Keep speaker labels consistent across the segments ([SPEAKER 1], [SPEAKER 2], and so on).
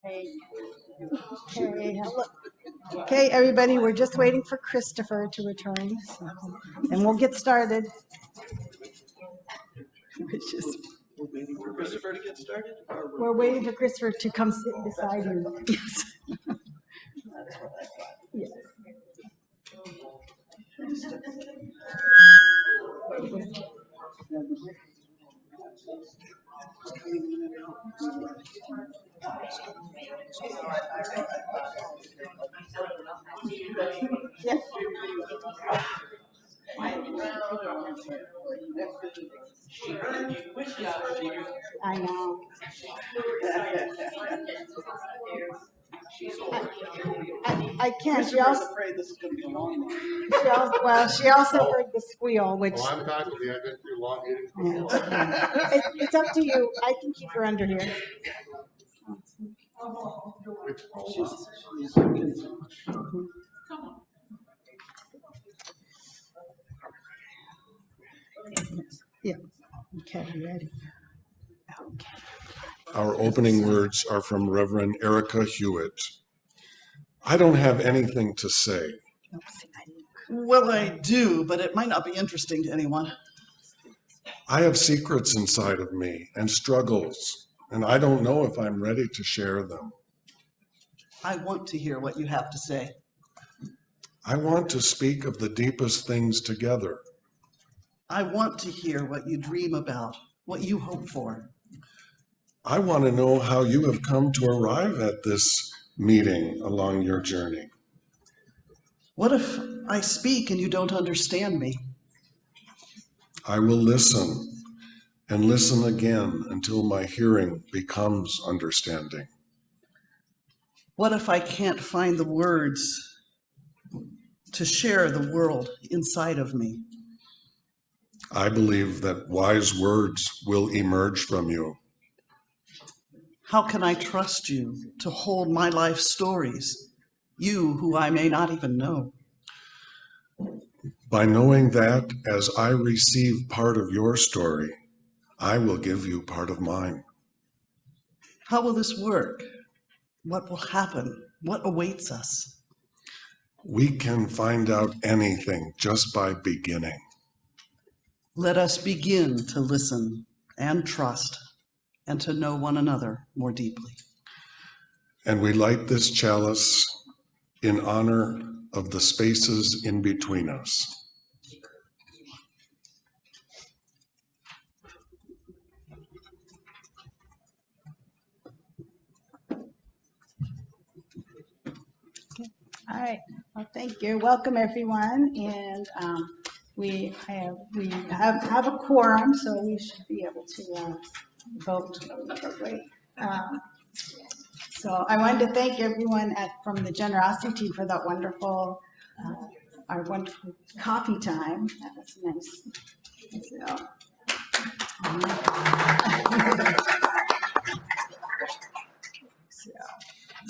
[SPEAKER 1] Okay, hello. Okay, everybody, we're just waiting for Christopher to return, and we'll get started. It's just,
[SPEAKER 2] We're waiting for Christopher to get started?
[SPEAKER 1] we're waiting for Christopher to come sit beside you. Yes. Yes. Yes. I know. I can't. She also,
[SPEAKER 2] afraid this is going to be a long one.
[SPEAKER 1] she also heard the squeal, which
[SPEAKER 3] Well, I'm faculty. I've been through long meetings
[SPEAKER 1] yeah,
[SPEAKER 3] before.
[SPEAKER 1] yeah. It's up to you. I can keep her under here. Yeah. Okay, you ready? Okay.
[SPEAKER 3] Our opening words are from Reverend Erica Hewitt. I don't have anything to say.
[SPEAKER 2] Well, I do, but it might not be interesting to anyone.
[SPEAKER 3] I have secrets inside of me and struggles, and I don't know if I'm ready to share them.
[SPEAKER 2] I want to hear what you have to say.
[SPEAKER 3] I want to speak of the deepest things together.
[SPEAKER 2] I want to hear what you dream about, what you hope for.
[SPEAKER 3] I want to know how you have come to arrive at this meeting along your journey.
[SPEAKER 2] What if I speak and you don't understand me?
[SPEAKER 3] I will listen and listen again until my hearing becomes understanding.
[SPEAKER 2] What if I can't find the words to share the world inside of me?
[SPEAKER 3] I believe that wise words will emerge from you.
[SPEAKER 2] How can I trust you to hold my life stories, you who I may not even know?
[SPEAKER 3] By knowing that as I receive part of your story, I will give you part of mine.
[SPEAKER 2] How will this work? What will happen? What awaits us?
[SPEAKER 3] We can find out anything just by beginning.
[SPEAKER 2] Let us begin to listen and trust and to know one another more deeply.
[SPEAKER 3] And we light this chalice in honor of the spaces in between us.
[SPEAKER 1] All right. Well, thank you. Welcome, everyone. And we have a quorum, so we should be able to vote. Great. So I wanted to thank everyone from the Generosity team for that wonderful, our wonderful coffee time. That was nice.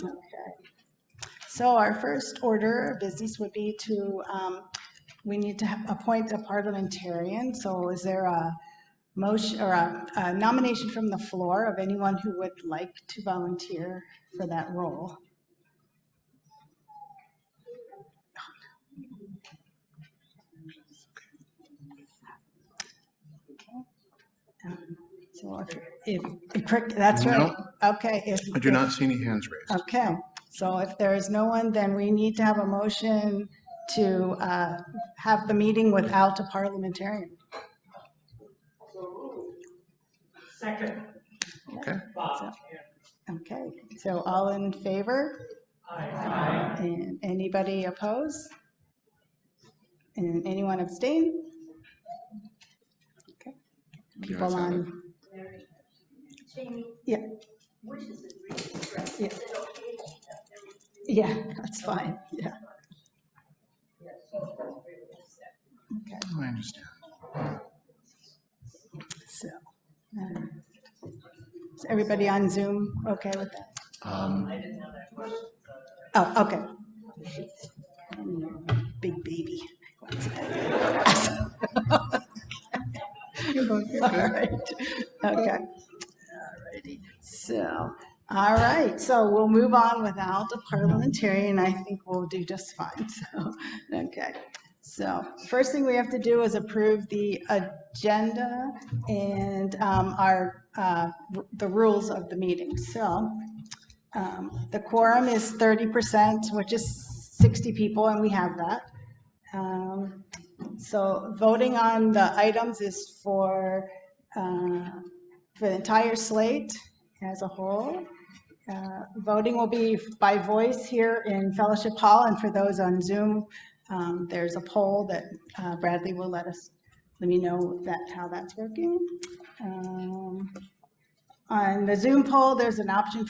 [SPEAKER 1] Okay. So our first order of business would be to, we need to appoint a parliamentarian. So is there a motion or a nomination from the floor of anyone who would like to volunteer for that role? So if that's right. Okay.
[SPEAKER 4] I do not see any hands raised.
[SPEAKER 1] Okay. So if there is no one, then we need to have a motion to have the meeting without a parliamentarian.
[SPEAKER 5] Second.
[SPEAKER 4] Okay.
[SPEAKER 1] Okay. So all in favor?
[SPEAKER 5] Aye.
[SPEAKER 1] And anybody oppose? And anyone abstain? Okay. People on. Yeah. Yeah. Yeah, that's fine. Yeah. Okay.
[SPEAKER 4] I understand.
[SPEAKER 1] So, is everybody on Zoom okay with that? Oh, okay. Big baby. All right. Okay. Alrighty. So, All right, so we'll move on without a parliamentarian. I think we'll do just fine. So, okay. So first thing we have to do is approve the agenda and the rules of the meeting. So the quorum is 30%, which is 60 people, and we have that. So voting on the items is for the entire slate as a whole. Voting will be by voice here in Fellowship Hall, and for those on Zoom, there's a poll that Bradley will let me know how that's working. On the Zoom poll, there's an option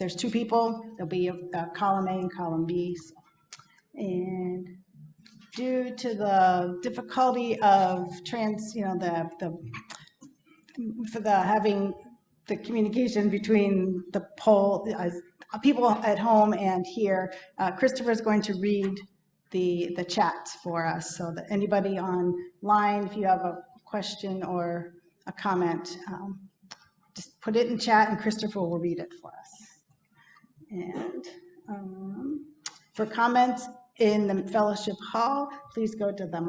[SPEAKER 1] there's two people. There'll be a column A and column B. And due to the difficulty of having the communication between the poll, people at home and here, Christopher is going to read the chat for us, so that anybody online, if you have a question or a comment, just put it in chat and Christopher will read it for us. And for comments in the Fellowship Hall, please go to the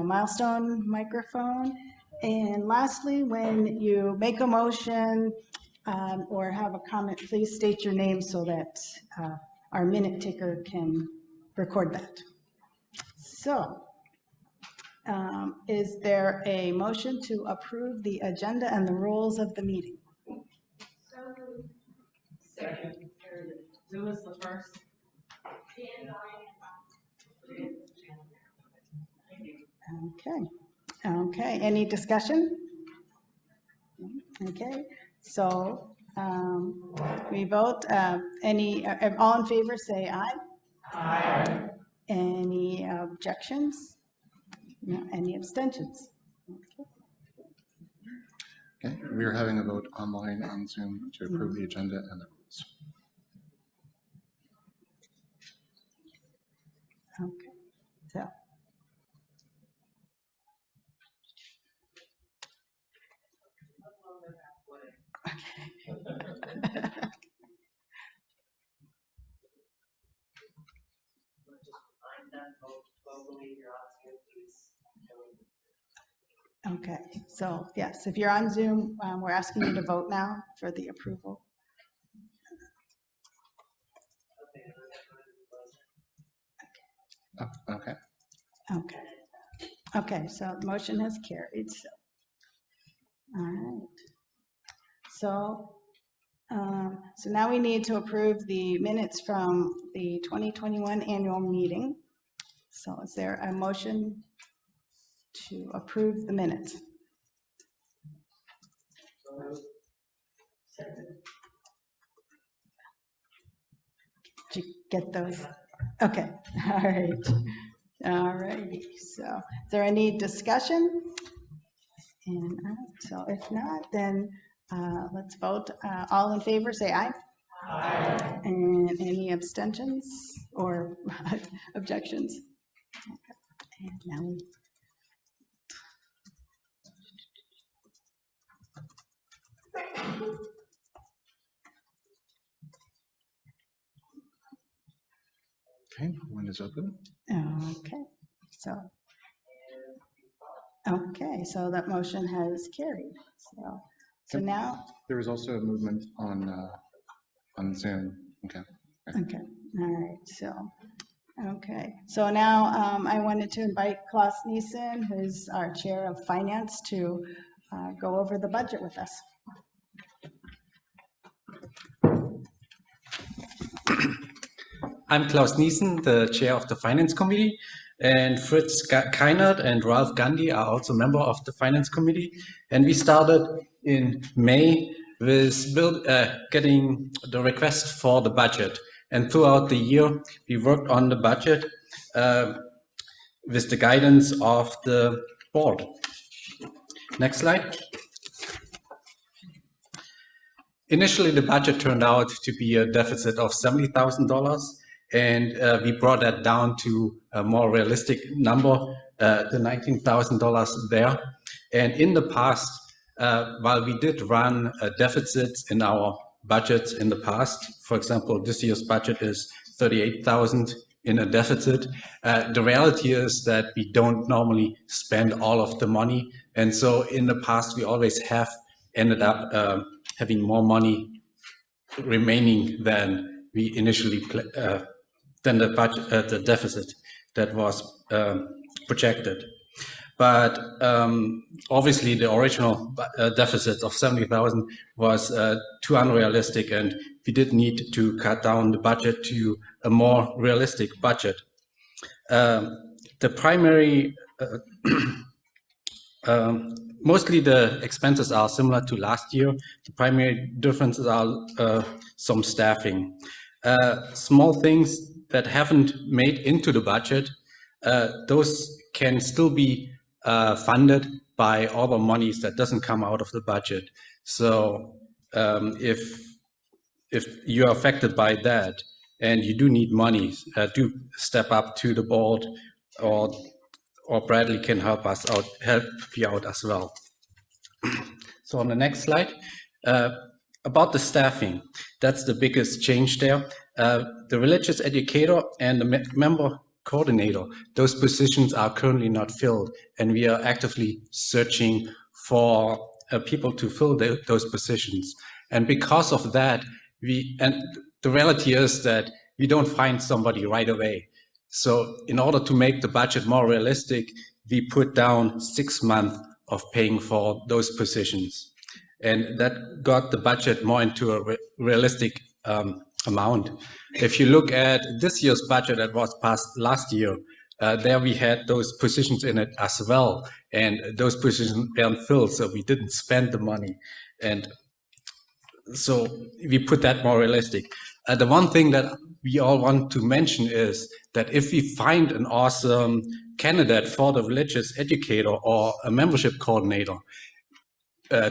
[SPEAKER 1] milestone microphone. And lastly, when you make a motion or have a comment, please state your name so that our minute taker can record that. So, is there a motion to approve the agenda and the rules of the meeting?
[SPEAKER 5] Second. Who was the first?
[SPEAKER 1] Okay, any discussion? Okay, so we vote. All in favor say aye.
[SPEAKER 5] Aye.
[SPEAKER 1] Any objections? No, any abstentions?
[SPEAKER 4] Okay, we are having a vote online on Zoom to approve the agenda and the rules.
[SPEAKER 1] Okay, so. Okay, so yes, if you're on Zoom, we're asking you to vote now for the approval.
[SPEAKER 4] Oh, okay.
[SPEAKER 1] Okay, so the motion has carried. So, all right. So now we need to approve the minutes from the 2021 annual meeting. So is there a motion to approve the minutes? Did you get those? Okay, all right. All righty, so is there any discussion? And so if not, then let's vote. All in favor, say aye. Aye. And any abstentions or objections? Okay. And now we
[SPEAKER 4] Okay, one is open.
[SPEAKER 1] Okay, so that motion has carried. So now,
[SPEAKER 4] There was also a movement on Zoom. Okay.
[SPEAKER 1] okay, all right, so now I wanted to invite Klaus Niesen, who's our Chair of Finance, to go over the budget with us.
[SPEAKER 6] I'm Klaus Niesen, the chair of the Finance Committee, and Fritz Keinert and Ralph Gandhi are also member of the Finance Committee. And we started in May with getting the request for the budget. And throughout the year, we worked on the budget with the guidance of the board. Next slide. Initially, the budget turned out to be a deficit of $70,000. And we brought that down to a more realistic number, the $19,000 there. And in the past, while we did run deficits in our budgets in the past. For example, this year's budget is 38,000 in a deficit. The reality is that we don't normally spend all of the money. And so in the past, we always have ended up having more money remaining than we initially than the budget, the deficit that was projected. But obviously, the original deficit of 70,000 was too unrealistic, and we did need to cut down the budget to a more realistic budget. The primary, mostly the expenses are similar to last year. The primary differences are some staffing. Small things that haven't made into the budget, those can still be funded by other monies that doesn't come out of the budget. So if you are affected by that and you do need money, do step up to the board, or Bradley can help you out as well. So on the next slide, about the staffing, that's the biggest change there. The religious educator and the member coordinator, those positions are currently not filled, and we are actively searching for people to fill those positions. And because of that, the reality is that we don't find somebody right away. So in order to make the budget more realistic, we put down 6 months of paying for those positions. And that got the budget more into a realistic amount. If you look at this year's budget that was passed last year, there we had those positions in it as well. And those positions weren't filled, so we didn't spend the money. And so we put that more realistic. The one thing that we all want to mention is that if we find an awesome candidate for the religious educator or a membership coordinator,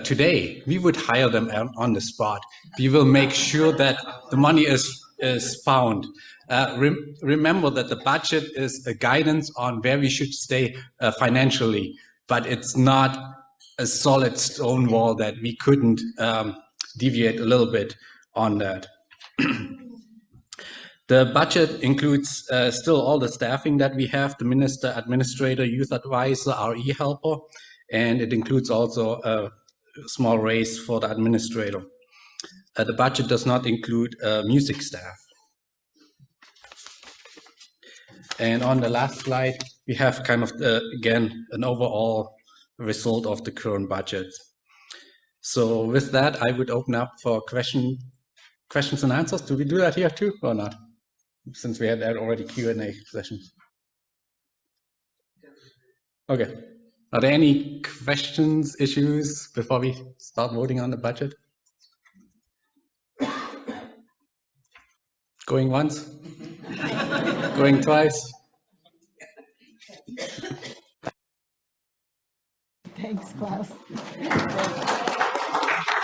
[SPEAKER 6] today, we would hire them on the spot. We will make sure that the money is found. Remember that the budget is a guidance on where we should stay financially, but it's not a solid stone wall that we couldn't deviate a little bit on that. The budget includes still all the staffing that we have, the minister, administrator, youth advisor, RE helper, and it includes also a small raise for the administrator. The budget does not include music staff. And on the last slide, we have kind of, again, an overall result of the current budget. So with that, I would open up for questions and answers. Do we do that here too or not? Since we had already Q&A sessions. Okay. Are there any questions, issues before we start voting on the budget? Going once? Going twice?
[SPEAKER 1] Thanks, Klaus.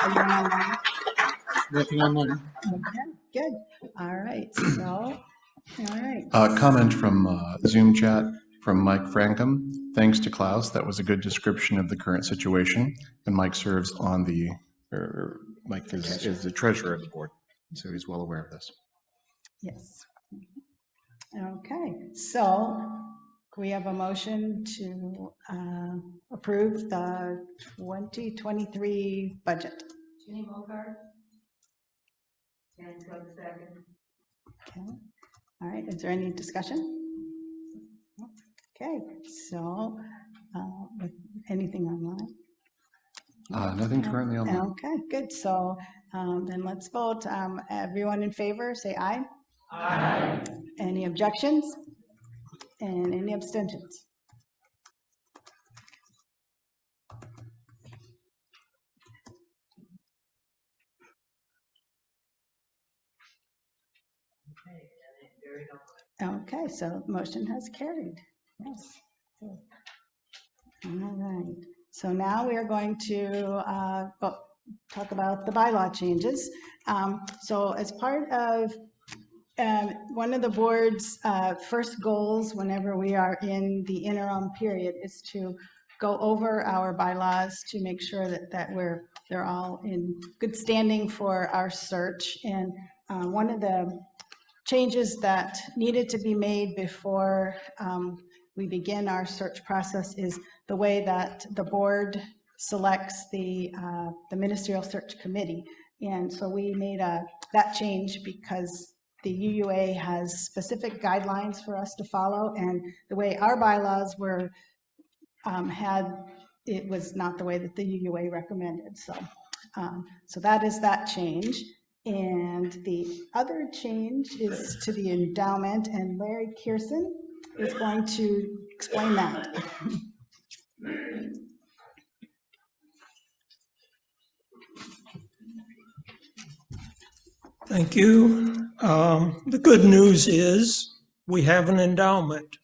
[SPEAKER 1] Are you online?
[SPEAKER 4] Nothing online.
[SPEAKER 1] Okay, good. All right, so, all right.
[SPEAKER 4] Comment from Zoom chat from Mike Frankham. Thanks to Klaus. That was a good description of the current situation. And Mike serves on Mike is the treasurer of the board, so he's well aware of this.
[SPEAKER 1] Yes. Okay, so we have a motion to approve the 2023 budget.
[SPEAKER 5] Jenny Bogart. And Doug second.
[SPEAKER 1] Okay, all right, is there any discussion? Okay, so with anything online?
[SPEAKER 4] Nothing currently online.
[SPEAKER 1] Okay, good, so then let's vote. Everyone in favor, say aye.
[SPEAKER 5] Aye.
[SPEAKER 1] Any objections? And any abstentions? Okay, so motion has carried. Yes. All right. So now we are going to talk about the bylaw changes. So as part of one of the board's first goals whenever we are in the interim period is to go over our bylaws to make sure that we're they're all in good standing for our search. And one of the changes that needed to be made before we begin our search process is the way that the board selects the ministerial search committee. And so we made that change because the UUA has specific guidelines for us to follow, and the way our bylaws were it was not the way that the UUA recommended. So that is that change. And the other change is to the endowment, and Larry Kierson is going to explain that.
[SPEAKER 7] Thank you. The good news is we have an endowment.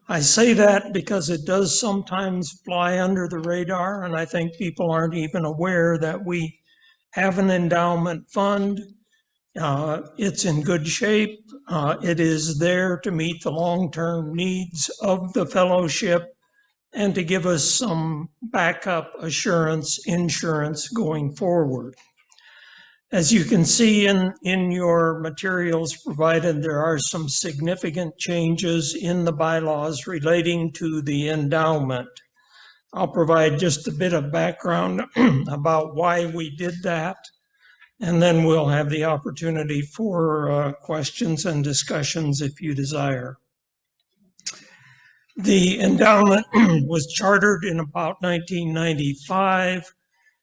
[SPEAKER 7] I say that because it does sometimes fly under the radar, and I think people aren't even aware that we have an endowment fund. It's in good shape. It is there to meet the long-term needs of the fellowship and to give us some backup insurance going forward. As you can see in your materials provided, there are some significant changes in the bylaws relating to the endowment. I'll provide just a bit of background about why we did that, and then we'll have the opportunity for questions and discussions if you desire. The endowment was chartered in about 1995.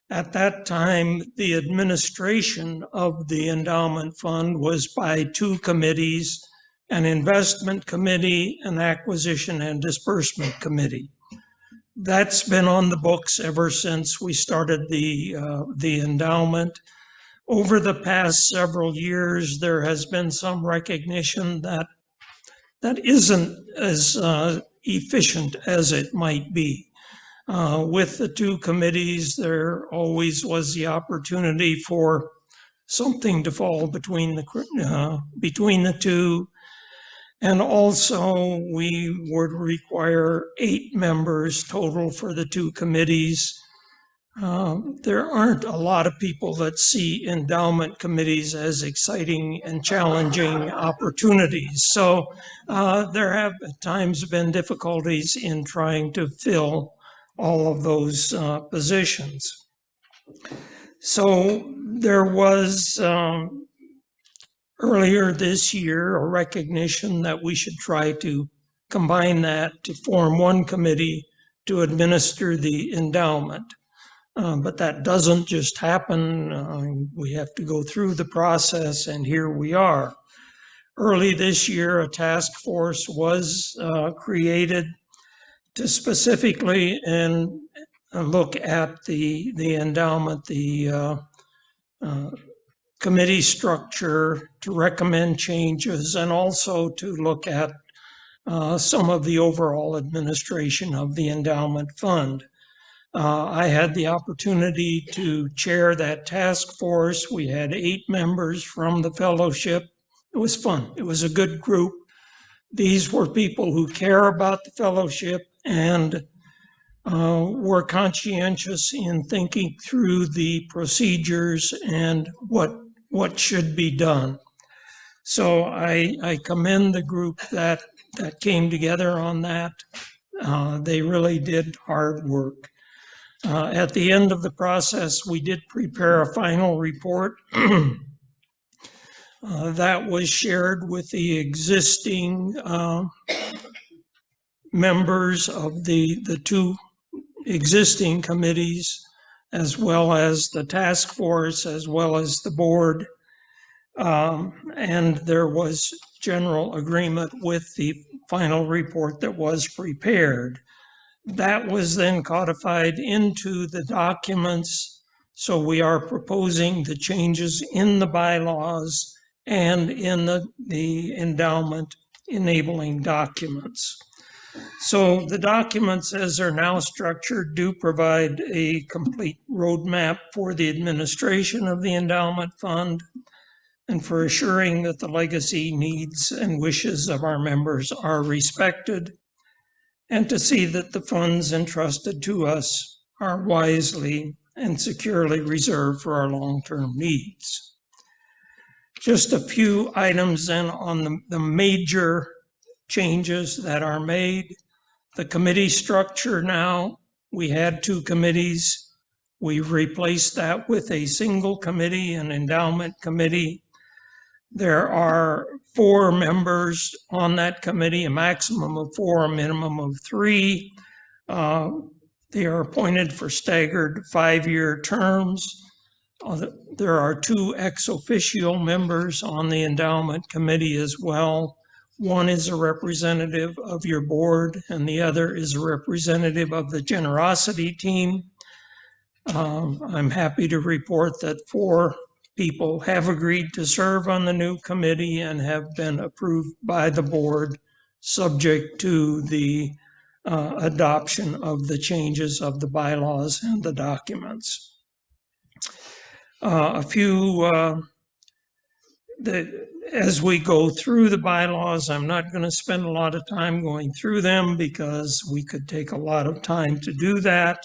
[SPEAKER 7] At that time, the administration of the endowment fund was by two committees, an investment committee, an acquisition and disbursement committee. That's been on the books ever since we started the endowment. Over the past several years, there has been some recognition that isn't as efficient as it might be. With the two committees, there always was the opportunity for something to fall between the two. And also, we would require 8 members total for the two committees. There aren't a lot of people that see endowment committees as exciting and challenging opportunities. So there have at times been difficulties in trying to fill all of those positions. So there was earlier this year a recognition that we should try to combine that to form one committee to administer the endowment. But that doesn't just happen. We have to go through the process, and here we are. Early this year, a task force was created to specifically look at the endowment, the committee structure, to recommend changes, and also to look at some of the overall administration of the endowment fund. I had the opportunity to chair that task force. We had 8 members from the fellowship. It was fun. It was a good group. These were people who care about the fellowship and were conscientious in thinking through the procedures and what should be done. So I commend the group that came together on that. They really did hard work. At the end of the process, we did prepare a final report that was shared with the existing members of the two existing committees, as well as the task force, as well as the board. And there was general agreement with the final report that was prepared. That was then codified into the documents. So we are proposing the changes in the bylaws and in the endowment enabling documents. So the documents, as they're now structured, do provide a complete roadmap for the administration of the endowment fund and for assuring that the legacy needs and wishes of our members are respected, and to see that the funds entrusted to us are wisely and securely reserved for our long-term needs. Just a few items then on the major changes that are made. The committee structure now, we had 2 committees. We've replaced that with a single committee, an endowment committee. There are 4 members on that committee, a maximum of 4, a minimum of 3. They are appointed for staggered 5-year terms. There are 2 ex officio members on the endowment committee as well. One is a representative of your board, and the other is a representative of the generosity team. I'm happy to report that 4 people have agreed to serve on the new committee and have been approved by the board, subject to the adoption of the changes of the bylaws and the documents. As we go through the bylaws, I'm not going to spend a lot of time going through them because we could take a lot of time to do that.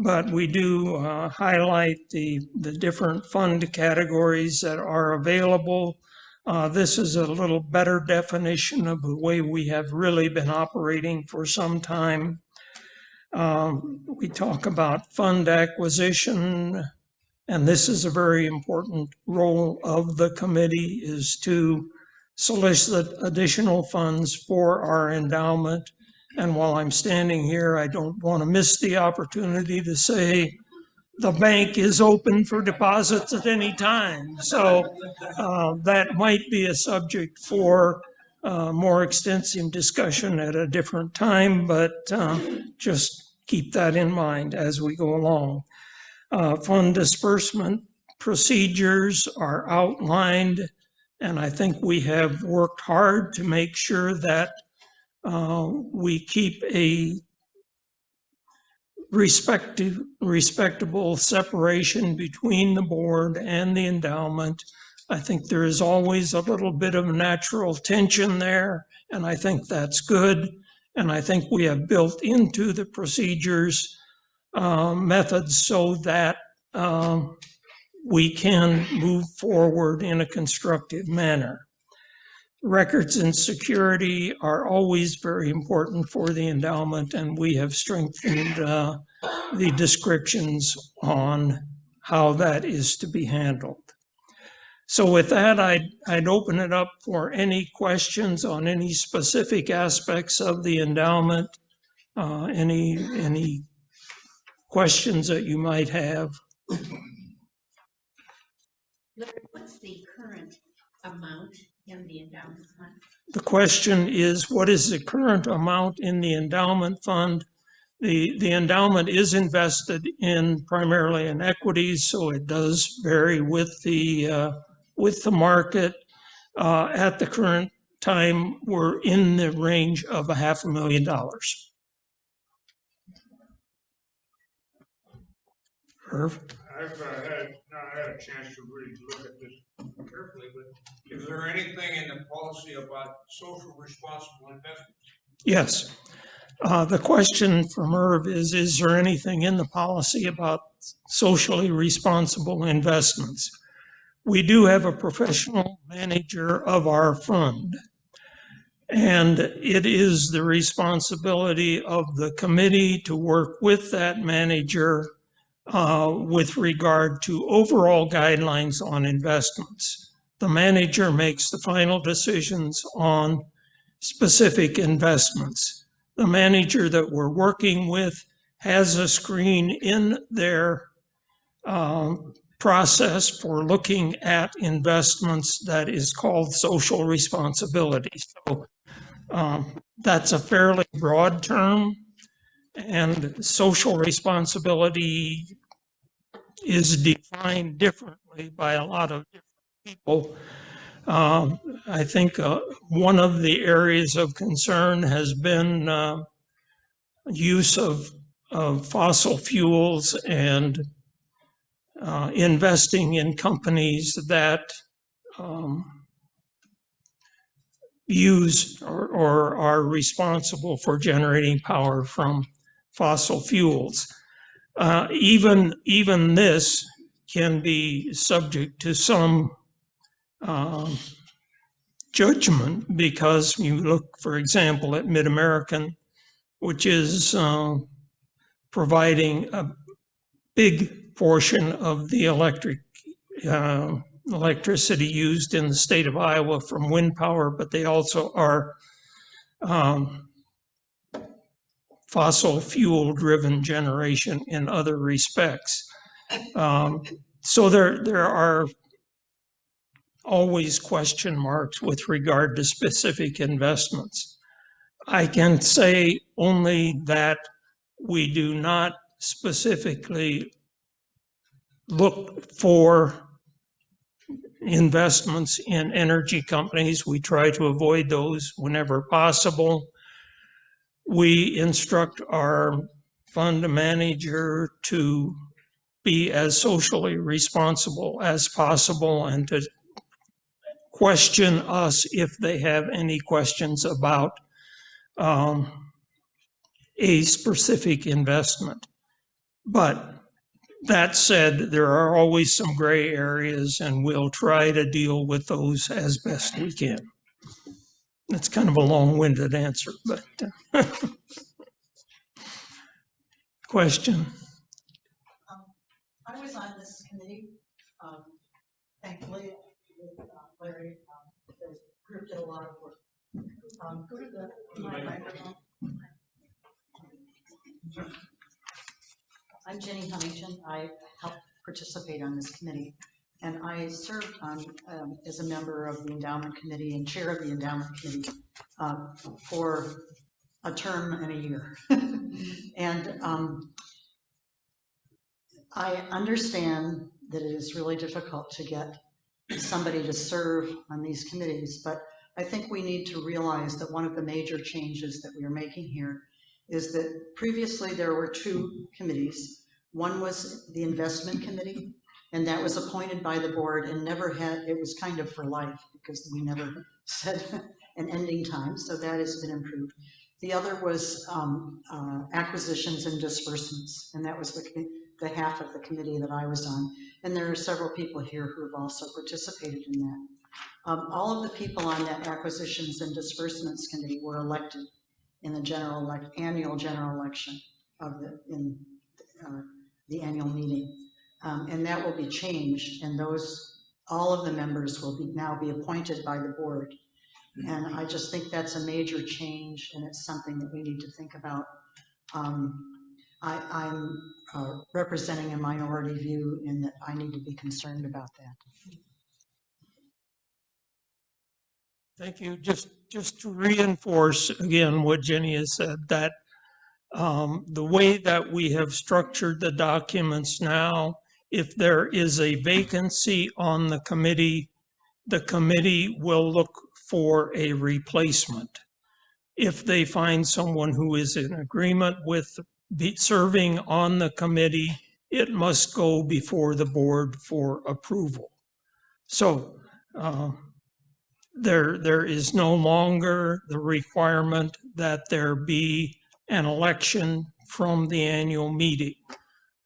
[SPEAKER 7] But we do highlight the different fund categories that are available. This is a little better definition of the way we have really been operating for some time. We talk about fund acquisition, and this is a very important role of the committee, is to solicit additional funds for our endowment. And while I'm standing here, I don't want to miss the opportunity to say the bank is open for deposits at any time. So that might be a subject for more extensive discussion at a different time, but just keep that in mind as we go along. Fund disbursement procedures are outlined, and I think we have worked hard to make sure that we keep a respectable separation between the board and the endowment. I think there is always a little bit of natural tension there, and I think that's good. And I think we have built into the procedures methods so that we can move forward in a constructive manner. Records and security are always very important for the endowment, and we have strengthened the descriptions on how that is to be handled. So with that, I'd open it up for any questions on any specific aspects of the endowment, any questions that you might have.
[SPEAKER 5] Larry, what's the current amount in the endowment fund?
[SPEAKER 7] The question is, what is the current amount in the endowment fund? The endowment is invested in primarily in equities, so it does vary with the market. At the current time, we're in the range of $500,000. Irv?
[SPEAKER 8] I've not had a chance to really look at this carefully, but is there anything in the policy about social responsible investments?
[SPEAKER 7] Yes. The question from Irv is there anything in the policy about socially responsible investments? We do have a professional manager of our fund, and it is the responsibility of the committee to work with that manager with regard to overall guidelines on investments. The manager makes the final decisions on specific investments. The manager that we're working with has a screen in their process for looking at investments that is called social responsibility. So that's a fairly broad term, and social responsibility is defined differently by a lot of different people. I think one of the areas of concern has been use of fossil fuels and investing in companies that use or are responsible for generating power from fossil fuels. Even this can be subject to some judgment, because you look, for example, at Mid-American, which is providing a big portion of the electricity used in the state of Iowa from wind power, but they also are fossil fuel driven generation in other respects. So there are always question marks with regard to specific investments. I can say only that we do not specifically look for investments in energy companies. We try to avoid those whenever possible. We instruct our fund manager to be as socially responsible as possible and to question us if they have any questions about a specific investment. But that said, there are always some gray areas, and we'll try to deal with those as best we can. That's kind of a long-winded answer, but question?
[SPEAKER 2] I was on this committee, thankfully, with Larry. The group did a lot of work. Go to the microphone.
[SPEAKER 9] I'm Jenny Huntington. I helped participate on this committee, and I served on as a member of the endowment committee and chair of the endowment committee for a term and a year. And I understand that it is really difficult to get somebody to serve on these committees, but I think we need to realize that one of the major changes that we are making here is that previously there were two committees. One was the investment committee, and that was appointed by the board and never had, it was kind of for life because we never set an ending time, so that has been improved. The other was acquisitions and disbursements, and that was the half of the committee that I was on. And there are several people here who have also participated in that. All of the people on that acquisitions and disbursements committee were elected in the annual general election of the annual meeting. And that will be changed, and all of the members will now be appointed by the board. And I just think that's a major change, and it's something that we need to think about. I'm representing a minority view in that I need to be concerned about that.
[SPEAKER 7] Thank you. Just to reinforce again what Jenny has said, that the way that we have structured the documents now, if there is a vacancy on the committee will look for a replacement. If they find someone who is in agreement with serving on the committee, it must go before the board for approval. So there is no longer the requirement that there be an election from the annual meeting.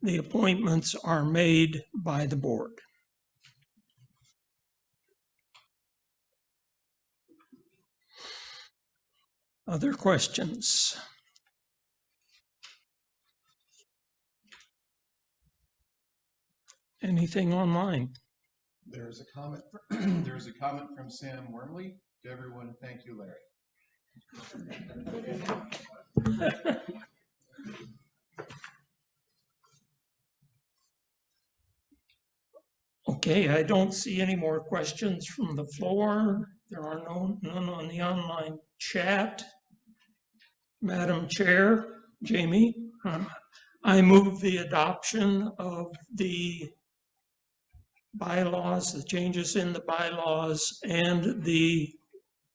[SPEAKER 7] The appointments are made by the board. Other questions? Anything online?
[SPEAKER 4] There's a comment. There's a comment from Sam Wormley. To everyone, thank you, Larry.
[SPEAKER 7] Okay, I don't see any more questions from the floor. There are none on the online chat. Madam Chair, Jamie, I move the adoption of the bylaws, the changes in the bylaws, and the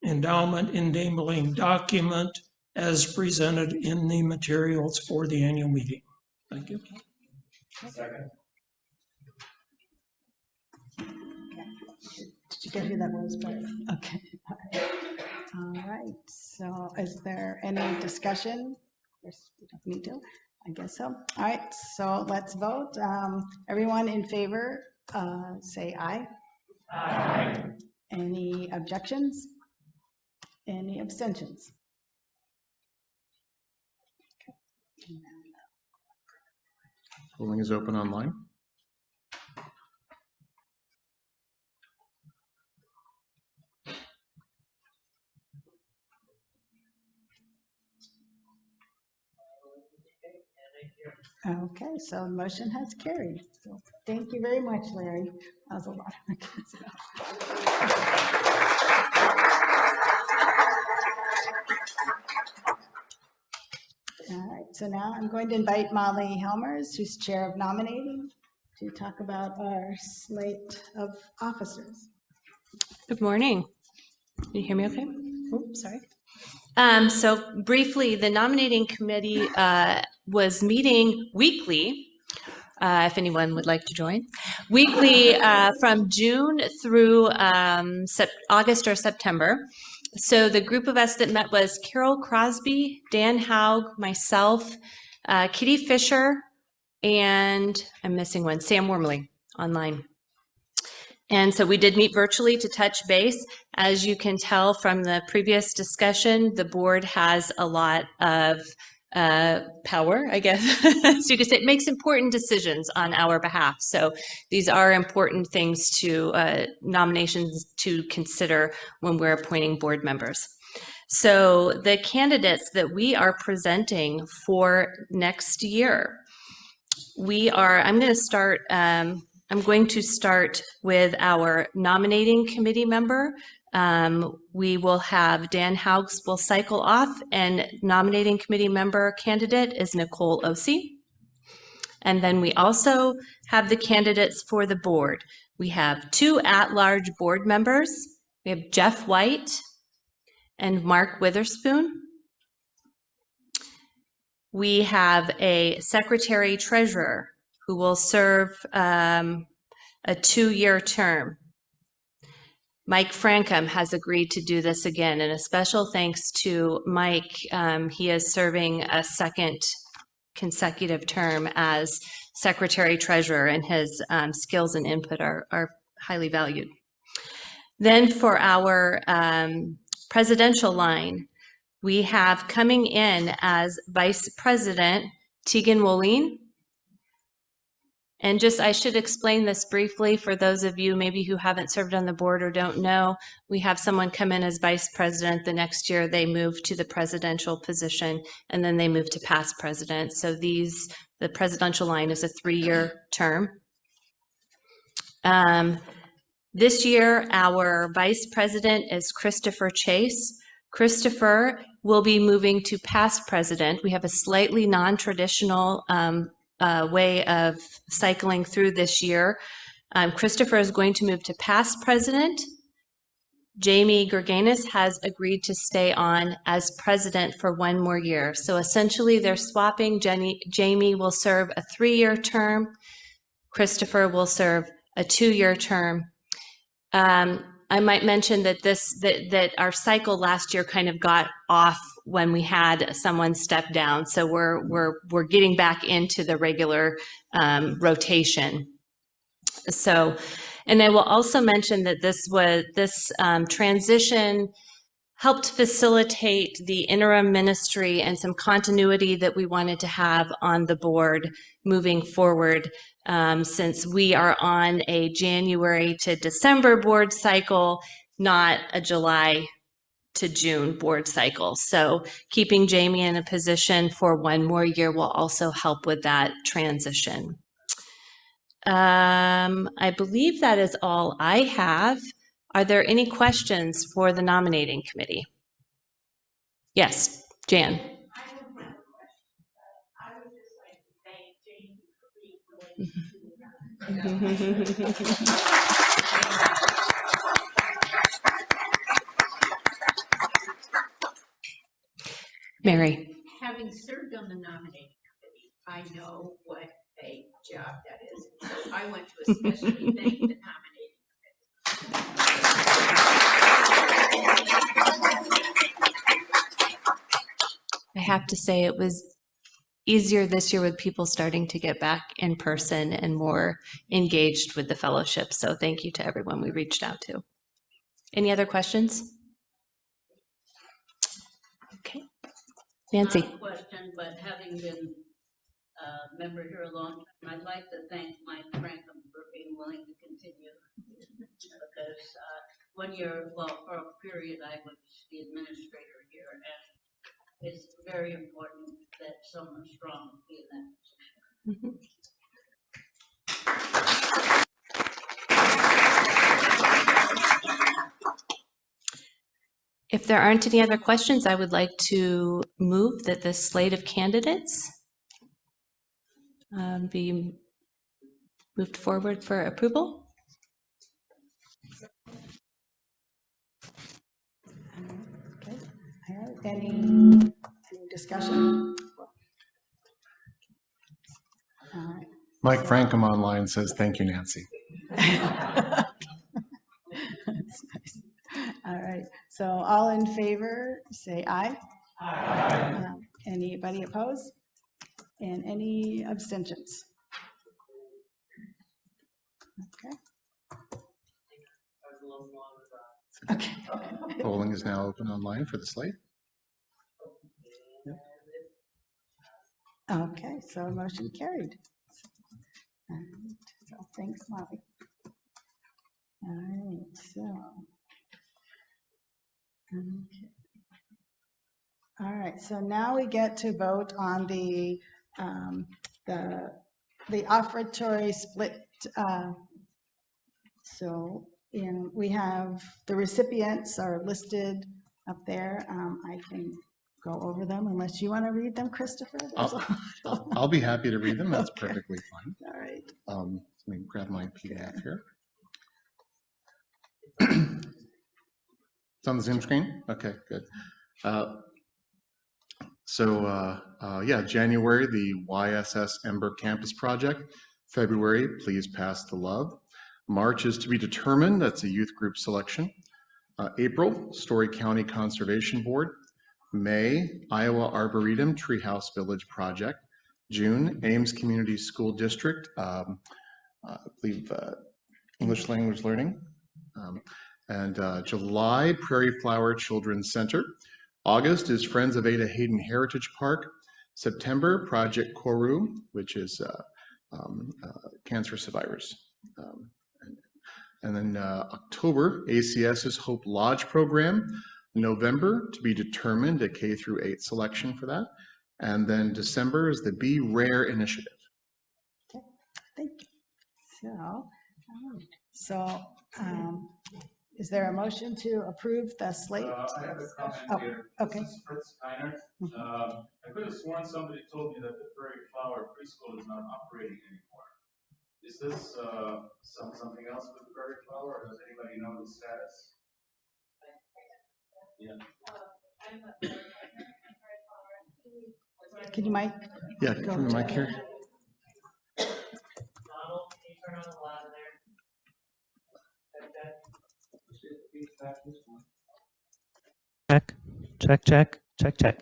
[SPEAKER 7] endowment enabling document as presented in the materials for the annual meeting. Thank you.
[SPEAKER 8] Second.
[SPEAKER 1] Did you get who that was? Okay. All right. So is there any discussion? We don't need to. I guess so. All right, so let's vote. Everyone in favor, say aye. Aye. Any objections? Any abstentions?
[SPEAKER 4] Polling is open online.
[SPEAKER 1] Okay, so the motion has carried. So thank you very much, Larry. That was a lot. All right, so now I'm going to invite Molly Helmers, who's Chair of Nominating, to talk about our slate of officers.
[SPEAKER 10] Good morning. Can you hear me okay? Oh, sorry. So briefly, the nominating committee was meeting weekly, if anyone would like to join, weekly from June through August or September. So the group of us that met was Carol Crosby, Dan Haug, myself, Kitty Fisher, and I'm missing one, Sam Wormley online. And so we did meet virtually to touch base. As you can tell from the previous discussion, the board has a lot of power, I guess. So you could say it makes important decisions on our behalf. So these are important things to nominations to consider when we're appointing board members. So the candidates that we are presenting for next year, I'm going to start with our nominating committee member. We will have Dan Haugs will cycle off, and nominating committee member candidate is Nicole Ossie. And then we also have the candidates for the board. We have 2 at-large board members. We have Jeff White and Mark Witherspoon. We have a secretary-treasurer who will serve a 2-year term. Mike Frankham has agreed to do this again, and a special thanks to Mike. He is serving a 2nd consecutive term as secretary-treasurer, and his skills and input are highly valued. Then for our presidential line, we have coming in as Vice President Tegan Woline. And I should explain this briefly for those of you maybe who haven't served on the board or don't know. We have someone come in as vice president. The next year they move to the presidential position, and then they move to past president. So the presidential line is a 3-year term. This year, our vice president is Christopher Chase. Christopher will be moving to past president. We have a slightly non-traditional way of cycling through this year. Christopher is going to move to past president. Jamie Gerganis has agreed to stay on as president for 1 more year. So essentially they're swapping. Jamie will serve a 3-year term. Christopher will serve a 2-year term. I might mention that that our cycle last year kind of got off when we had someone step down. So we're getting back into the regular rotation. So, and I will also mention that this transition helped facilitate the interim ministry and some continuity that we wanted to have on the board moving forward, since we are on a January to December board cycle, not a July to June board cycle. So keeping Jamie in a position for 1 more year will also help with that transition. I believe that is all I have. Are there any questions for the nominating committee? Yes, Jan.
[SPEAKER 5] I don't have a question, but I would just like to thank Jamie for being willing to
[SPEAKER 10] Mary.
[SPEAKER 5] Having served on the nominating committee, I know what a job that is. So I want to especially thank the nominating
[SPEAKER 10] I have to say it was easier this year with people starting to get back in person and more engaged with the fellowship. So thank you to everyone we reached out to. Any other questions? Okay. Nancy.
[SPEAKER 11] Not a question, but having been a member here a long time, I'd like to thank Mike Frankham for being willing to continue. Because 1 year, well, for a period, I was the administrator here, and it's very important that someone strong be in that position.
[SPEAKER 10] If there aren't any other questions, I would like to move that the slate of candidates be moved forward for approval.
[SPEAKER 1] Okay. All right. Any discussion? All right.
[SPEAKER 4] Mike Frankham online says, thank you, Nancy.
[SPEAKER 1] That's nice. All right. So all in favor, say aye. Aye. Anybody opposed? And any abstentions? Okay. Okay.
[SPEAKER 4] Polling is now open online for the slate.
[SPEAKER 1] Okay, so motion carried. And so thanks, Molly. All right, so. Okay. All right, so now we get to vote on the offertory split. So we have the recipients are listed up there. I can go over them unless you want to read them, Christopher.
[SPEAKER 4] I'll be happy to read them. That's
[SPEAKER 1] Okay.
[SPEAKER 4] perfectly fine.
[SPEAKER 1] All right.
[SPEAKER 4] Let me grab my PDF here. It's on the Zoom screen? Okay, good. Yeah, January, the YSS Ember Campus Project. February, Please Pass the Love. March is to be determined. That's a youth group selection. April, Story County Conservation Board. May, Iowa Arboretum Treehouse Village Project. June, Ames Community School District, I believe English language learning. July, Prairie Flower Children's Center. August is Friends of Ada Hayden Heritage Park. September, Project Koru, which is cancer survivors. October, ACS's Hope Lodge program. November, to be determined, a K through 8 selection for that. And then December is the Be Rare initiative.
[SPEAKER 1] Okay, thank you. So, is there a motion to approve the slate?
[SPEAKER 12] I have a comment here.
[SPEAKER 1] Okay.
[SPEAKER 12] This is Fritz Steiner. I could have sworn somebody told me that the Prairie Flower Preschool is not operating anymore. Is this something else with the Prairie Flower, or does anybody know the status? Yeah.
[SPEAKER 1] Can you mic?
[SPEAKER 4] Yeah, can the mic here?
[SPEAKER 2] Donald, can you turn on the light there?
[SPEAKER 13] Check.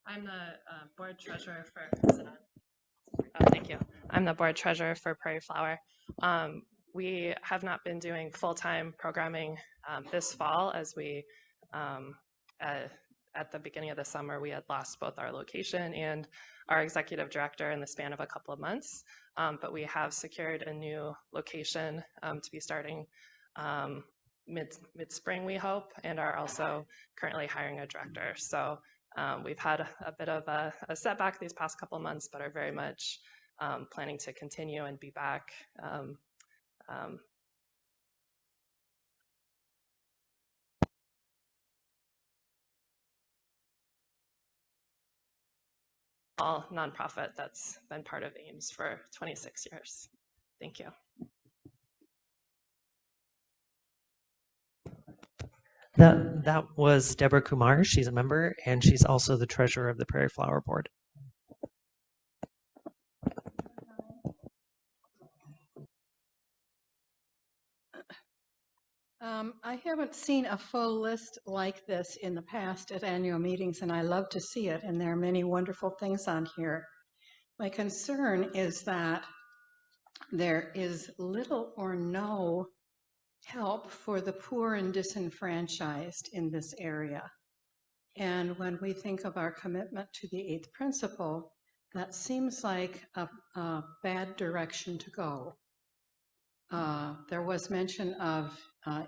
[SPEAKER 14] I'm the board treasurer for. Thank you. I'm the board treasurer for Prairie Flower. We have not been doing full-time programming this fall, as we at the beginning of the summer we had lost both our location and our executive director in the span of a couple of months. But we have secured a new location to be starting mid-spring, we hope, and are also currently hiring a director. So we've had a bit of a setback these past couple of months, but are very much planning to continue and be back. All nonprofit that's been part of Ames for 26 years. Thank you.
[SPEAKER 13] That was Deborah Kumar. She's a member, and she's also the treasurer of the Prairie Flower Board.
[SPEAKER 15] I haven't seen a full list like this in the past at annual meetings, and I love to see it, and there are many wonderful things on here. My concern is that there is little or no help for the poor and disenfranchised in this area. And when we think of our commitment to the eighth principle, that seems like a bad direction to go. There was mention of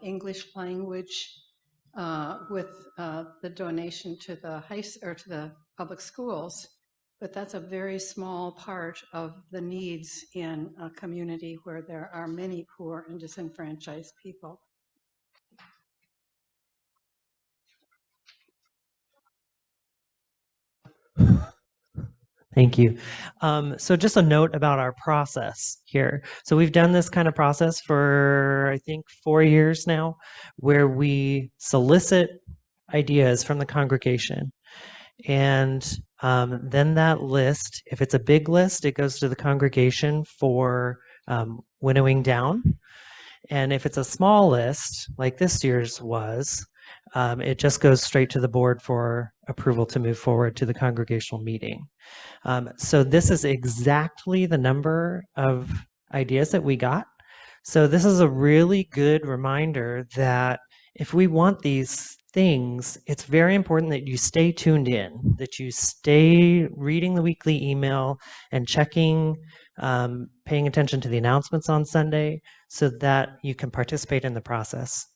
[SPEAKER 15] English language with the donation to the to the public schools, but that's a very small part of the needs in a community where there are many poor and disenfranchised people.
[SPEAKER 13] Thank you. So just a note about our process here. So we've done this kind of process for, I think, 4 years now, where we solicit ideas from the congregation. And then that list, if it's a big list, it goes to the congregation for winnowing down. And if it's a small list, like this year's was, it just goes straight to the board for approval to move forward to the congregational meeting. So this is exactly the number of ideas that we got. So this is a really good reminder that if we want these things, it's very important that you stay tuned in, that you stay reading the weekly email and checking, paying attention to the announcements on Sunday so that you can participate in the process.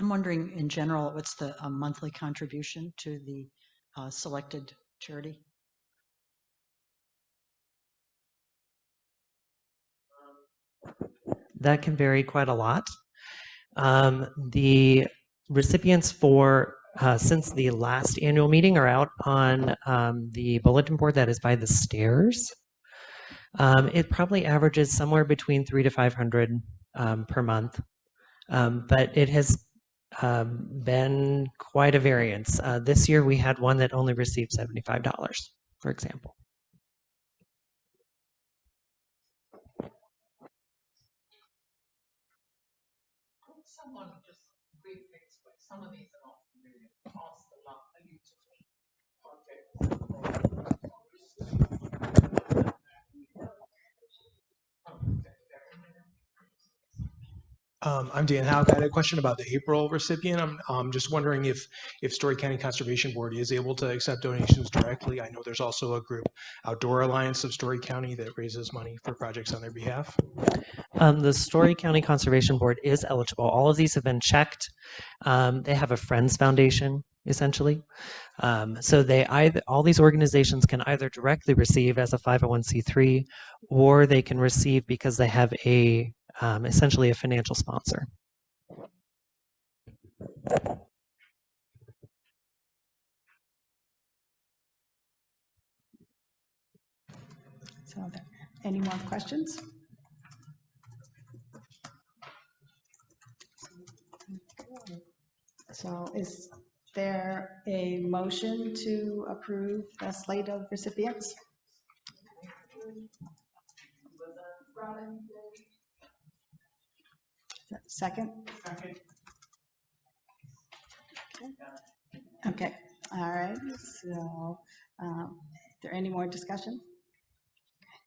[SPEAKER 9] I'm wondering, in general, what's the monthly contribution to the selected charity?
[SPEAKER 13] That can vary quite a lot. The recipients for since the last annual meeting are out on the bulletin board that is by the stairs. It probably averages somewhere between 300 to 500 per month, but it has been quite a variance. This year we had one that only received $75, for example.
[SPEAKER 2] Someone just briefly explain, some of these are not really cost a lot, I need
[SPEAKER 16] I'm Dan Hauk. I had a question about the April recipient. I'm just wondering if Story County Conservation Board is able to accept donations directly. I know there's also a group, Outdoor Alliance of Story County, that raises money for projects on their behalf.
[SPEAKER 13] The Story County Conservation Board is eligible. All of these have been checked. They have a Friends Foundation, essentially. So all these organizations can either directly receive as a 501c3, or they can receive because they have a essentially a financial sponsor.
[SPEAKER 1] So, any more questions? So is there a motion to approve the slate of recipients? Second? Okay, all right, so is there any more discussion?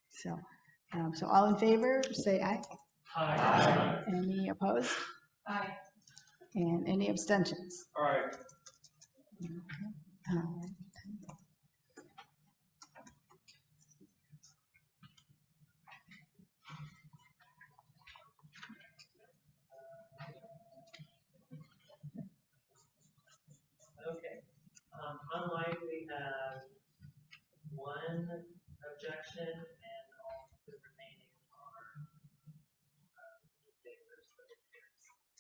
[SPEAKER 1] So, so all in favor, say aye.
[SPEAKER 8] Aye.
[SPEAKER 1] Any opposed?
[SPEAKER 2] Aye.
[SPEAKER 1] And any abstentions?
[SPEAKER 8] Aye.
[SPEAKER 13] Okay. Online, we have one objection, and all the remaining are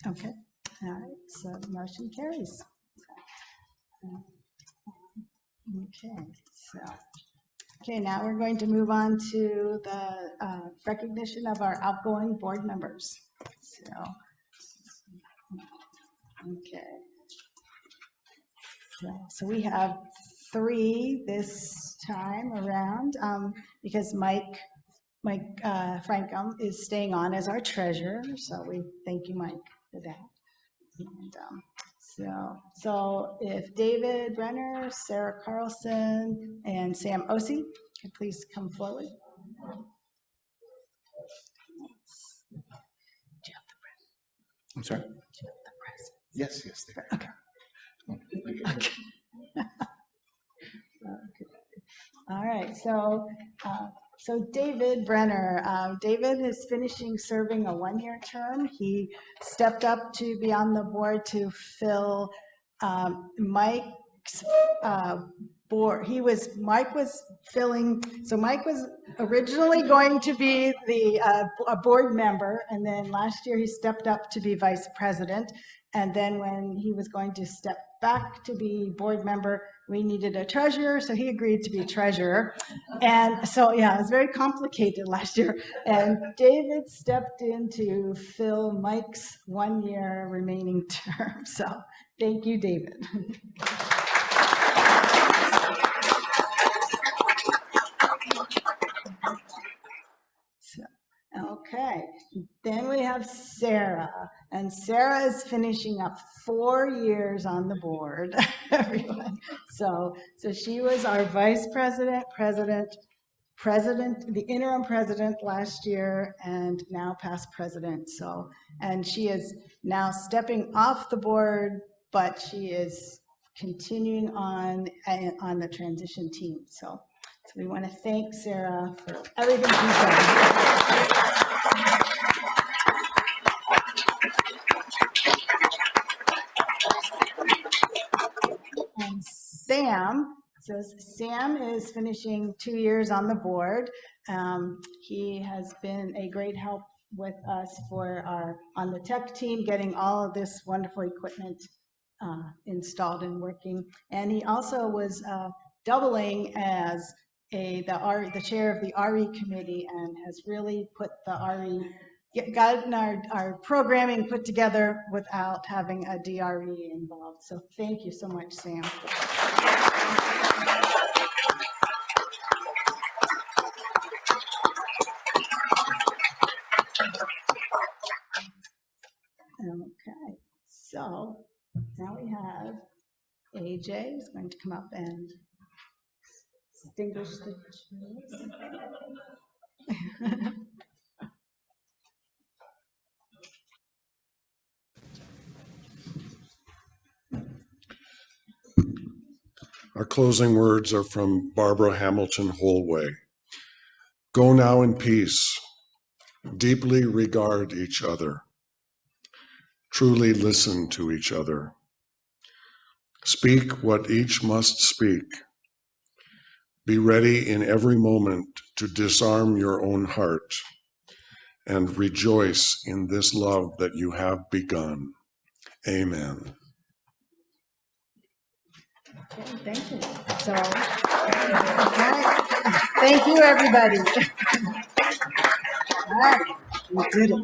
[SPEAKER 1] Okay, all right, so the motion carries. Okay, so, okay, now we're going to move on to the recognition of our outgoing board members. So, Okay. So we have 3 this time around because Mike Frankum is staying on as our treasurer. So we thank you, Mike, for that. And, so if David Brenner, Sarah Carlson, and Sam Ossie could please come forward.
[SPEAKER 4] I'm sorry? Yes, yes.
[SPEAKER 1] Okay. Okay. All right, so David Brenner, David is finishing serving a 1-year term. He stepped up to be on the board to fill Mike's board. Mike was originally going to be a board member, and then last year he stepped up to be vice president. And then when he was going to step back to be board member, we needed a treasurer, so he agreed to be treasurer. And so, yeah, it was very complicated last year. And David stepped in to fill Mike's 1-year remaining term. So thank you, David. Okay, then we have Sarah, and Sarah is finishing up 4 years on the board, everyone. So she was our vice president, the interim president last year, and now past president. So, and she is now stepping off the board, but she is continuing on the transition team. So we want to thank Sarah for everything she's done. And Sam is finishing 2 years on the board. He has been a great help with us on the tech team, getting all of this wonderful equipment installed and working. And he also was doubling as the chair of the RE committee, and has really put the gotten our programming put together without having a DRE involved. So thank you so much, Sam. Okay, so now we have AJ who's going to come up and distinguish the trees.
[SPEAKER 3] Our closing words are from Barbara Hamilton Holway. Go now in peace. Deeply regard each other. Truly listen to each other. Speak what each must speak. Be ready in every moment to disarm your own heart and rejoice in this love that you have begun. Amen.
[SPEAKER 1] Okay, thank you. So, thank you, everybody. All right, we did it.